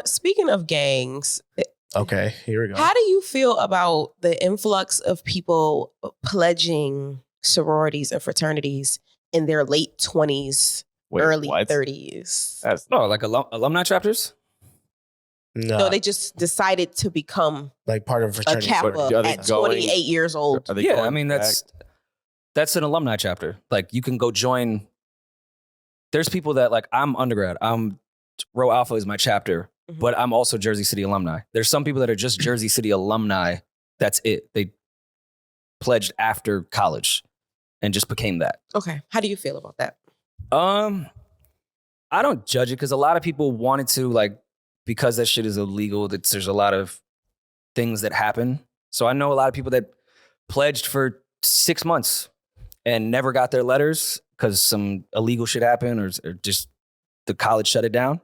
speaking of gangs. Okay, here we go. How do you feel about the influx of people pledging sororities and fraternities in their late 20s, early 30s? Like alumni chapters? No, they just decided to become like part of a fraternity. A Kappa at 28 years old. Yeah, I mean, that's an alumni chapter. Like, you can go join. There's people that, like, I'm undergrad. Rho Alpha is my chapter, but I'm also Jersey City alumni. There's some people that are just Jersey City alumni. That's it. They pledged after college and just became that. Okay. How do you feel about that? I don't judge it because a lot of people wanted to, like, because that shit is illegal, there's a lot of things that happen. So I know a lot of people that pledged for 6 months and never got their letters because some illegal shit happened or just the college shut it down.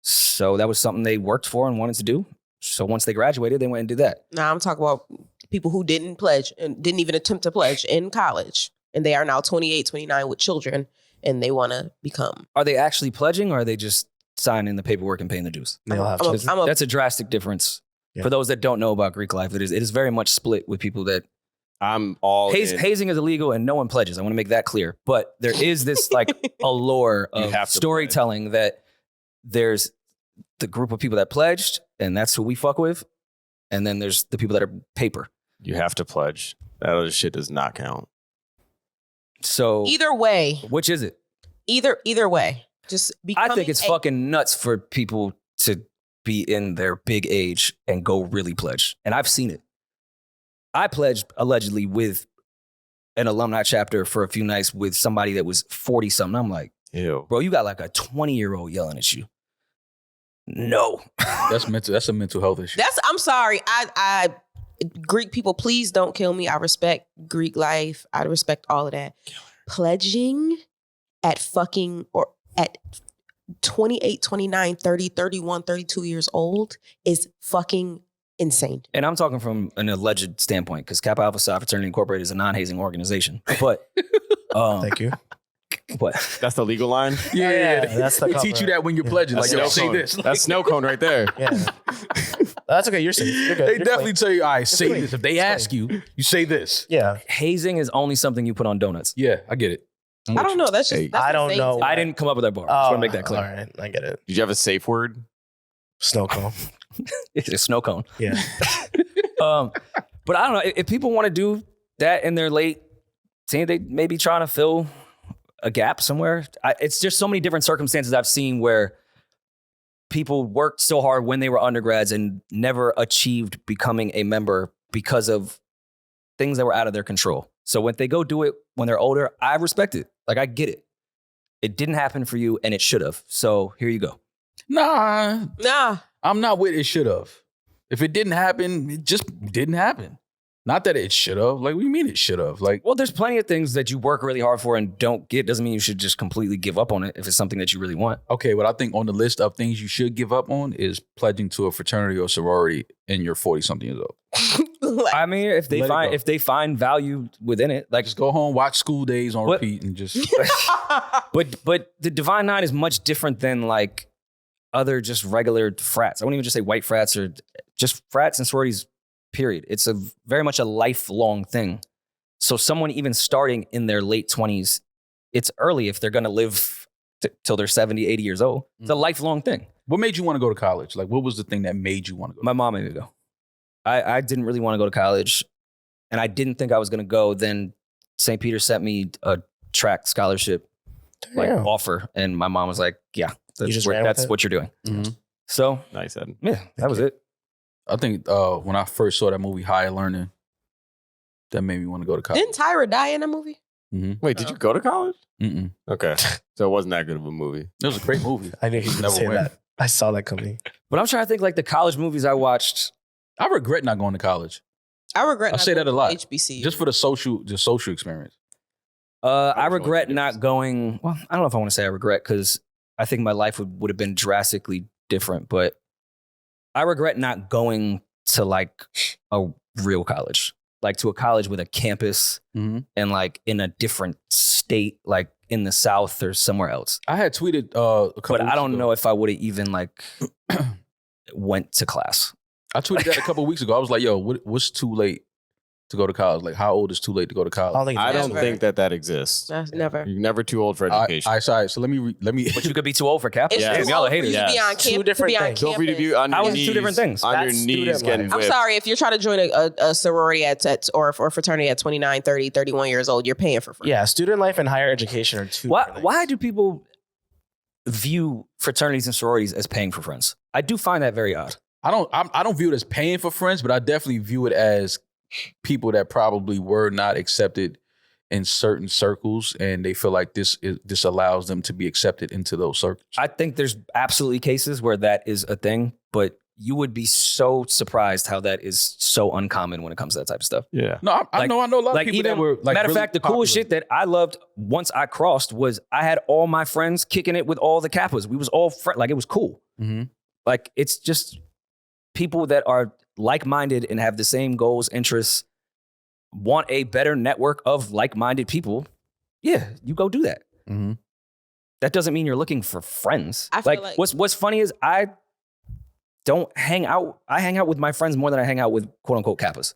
So that was something they worked for and wanted to do. So once they graduated, they went and did that. Now I'm talking about people who didn't pledge and didn't even attempt to pledge in college. And they are now 28, 29 with children and they want to become. Are they actually pledging or are they just signing the paperwork and paying the dues? That's a drastic difference. Yeah. For those that don't know about Greek life, it is very much split with people that hazing is illegal and no one pledges. I want to make that clear. But there is this like allure of storytelling that there's the group of people that pledged and that's who we fuck with. And then there's the people that are paper. You have to pledge. That other shit does not count. So either way, which is it? Either way. I think it's fucking nuts for people to be in their big age and go really pledge. And I've seen it. I pledged allegedly with an alumni chapter for a few nights with somebody that was 40 something. I'm like, ew, bro, you got like a 20-year-old yelling at you. No. That's a mental health issue. I'm sorry. I Greek people, please don't kill me. I respect Greek life. I respect all of that. Pledging at 28, 29, 30, 31, 32 years old is fucking insane. And I'm talking from an alleged standpoint because Kappa Alpha Psi Fraternity Incorporated is a non-hazing organization. But thank you. What? That's the legal line? Yeah. That's the they teach you that when you're pledging. Like, yo, say this. That's snow cone right there. Yeah. That's okay. You're safe. You're good. They definitely tell you, all right, say this. If they ask you, you say this. Yeah. Hazing is only something you put on donuts. Yeah, I get it. I don't know. That's just. I don't know. I didn't come up with that bar. Just want to make that clear. All right, I get it. Did you have a safe word? Snow cone. It's a snow cone. Yeah. But I don't know if people want to do that in their late teens. They may be trying to fill a gap somewhere. It's just so many different circumstances I've seen where people worked so hard when they were undergrads and never achieved becoming a member because of things that were out of their control. So when they go do it when they're older, I respect it. Like, I get it. It didn't happen for you and it should have. So here you go. Nah. I'm not with it should have. If it didn't happen, it just didn't happen. Not that it should have. Like, what do you mean it should have? Like, well, there's plenty of things that you work really hard for and don't get. Doesn't mean you should just completely give up on it if it's something that you really want. Okay, but I think on the list of things you should give up on is pledging to a fraternity or sorority and you're 40-something years old. I mean, if they find value within it, like, just go home, watch School Days on repeat, and just. But the Divine Nine is much different than like other just regular frats. I wouldn't even just say white frats or just frats and sororities. Period. It's very much a lifelong thing. So someone even starting in their late 20s, it's early if they're going to live till they're 70, 80 years old. It's a lifelong thing. What made you want to go to college? Like, what was the thing that made you want to go? My mom made me go. I didn't really want to go to college, and I didn't think I was going to go. Then St. Peter sent me a track scholarship offer, and my mom was like, yeah, that's what you're doing. Mm-hmm. So nice, Eddin. Yeah, that was it. I think when I first saw that movie, Higher Learning, that made me want to go to college. Didn't Tyra die in that movie? Mm-hmm. Wait, did you go to college? Mm-mm. Okay. So it wasn't that good of a movie. It was a great movie. I knew he was never say that. I saw that coming. But I'm trying to think like the college movies I watched. I regret not going to college. I say that a lot. HBCU. Just for the social experience. I regret not going. Well, I don't know if I want to say I regret because I think my life would have been drastically different, but I regret not going to like a real college, like to a college with a campus and like in a different state, like in the South or somewhere else. I had tweeted a couple but I don't know if I would have even like went to class. I tweeted that a couple of weeks ago. I was like, yo, what's too late to go to college? Like, how old is too late to go to college? I don't think that exists. Never. You're never too old for education. All right, so let me. But you could be too old for campus. Yeah. Y'all are haters. To be on Two campus, different to be on things. Feel free to be on How your is it knees. two different things? On your That's knees student getting life. I'm whipped. sorry, if you're trying to join a sorority or fraternity at 29, 30, 31 years old, you're paying for free. Yeah, student life and higher education are two. Why do people view fraternities and sororities as paying for friends? I do find that very odd. I don't view it as paying for friends, but I definitely view it as people that probably were not accepted in certain circles, and they feel like this allows them to be accepted into those circles. I think there's absolutely cases where that is a thing, but you would be so surprised how that is so uncommon when it comes to that type of stuff. Yeah. No, I know a lot of people even, that were like. matter of really fact, the popular. coolest shit that I loved once I crossed was I had all my friends kicking it with all the Kappas. We was all like it was cool. Mm-hmm. Like it's just people that are like-minded and have the same goals, interests, want a better network of like-minded people. Yeah, you go do that. Mm-hmm. That doesn't mean you're looking for friends. I feel like- what's funny is I don't hang out. I hang out with my friends more than I hang out with quote unquote Kappas.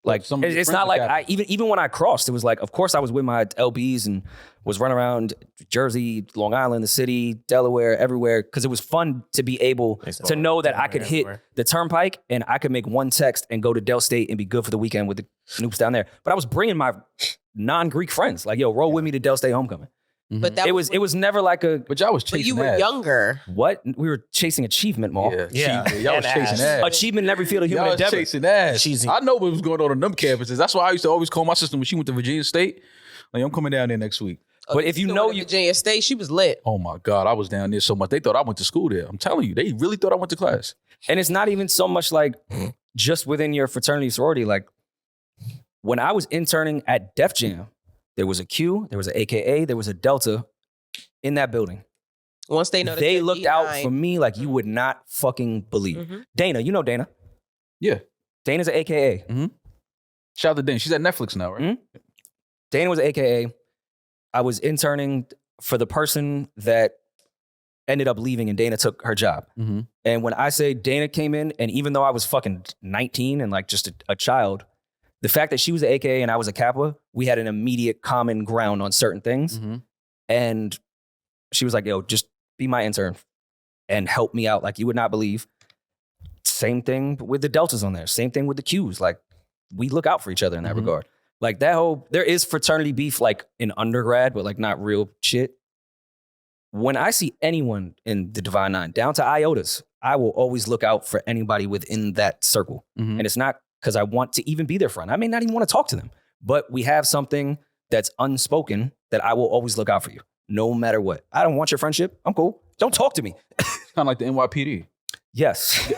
Like Some of your it's friends not are like Kappas. even when I crossed, it was like, of course I was with my LBs and was running around Jersey, Long Island, the city, Delaware, everywhere, because it was fun to be able to know that I could hit the turnpike and I could make one text and go to Del State and be good for the weekend with the Noops down there. But I was bringing my non-Greek friends, like, yo, roll with me to Del State homecoming. But that It was never like a But y'all was chasing But you were ass. younger. what? We were chasing achievement, Maul. Yeah. achievement. Y'all was And chasing ass. ass. Achievement in every field of human Y'all was endeavor. chasing ass. Cheesy. I know what was going on them campuses. That's why I used to always call my sister when she went to Virginia State. Like, I'm coming down there next week. But if you know you Virginia State, she was lit. Oh my God, I was down there so much. They thought I went to school there. I'm telling you, they really thought I went to class. And it's not even so much like just within your fraternity sorority. Like when I was interning at Def Jam, there was a Q, there was an AKA, there was a Delta in that building. Once they know that They you're looked out D9. for me like you would not fucking believe. Mhm. Dana, you know Dana. Yeah. Dana's an AKA. Shout out to Dane. She's at Netflix now, right? Mhm. Dana was an AKA. I was interning for the person that ended up leaving and Dana took her job. Mm-hmm. And when I say Dana came in, and even though I was fucking 19 and like just a child, the fact that she was an AKA and I was a Kappa, we had an immediate common ground on certain things. Mm-hmm. And she was like, yo, just be my intern and help me out like you would not believe. Same thing with the Deltas on there. Same thing with the Qs. Like we look out for each other in that Mhm. regard. Like that whole, there is fraternity beef like in undergrad, but like not real shit. When I see anyone in the Divine Nine, down to IOTAs, I will always look out for anybody within that circle. Mhm. And it's not because I want to even be their friend. I may not even want to talk to them, but we have something that's unspoken that I will always look out for you, no matter what. I don't want your friendship. I'm cool. Don't talk to me. It's kind of like the NYPD. Yes.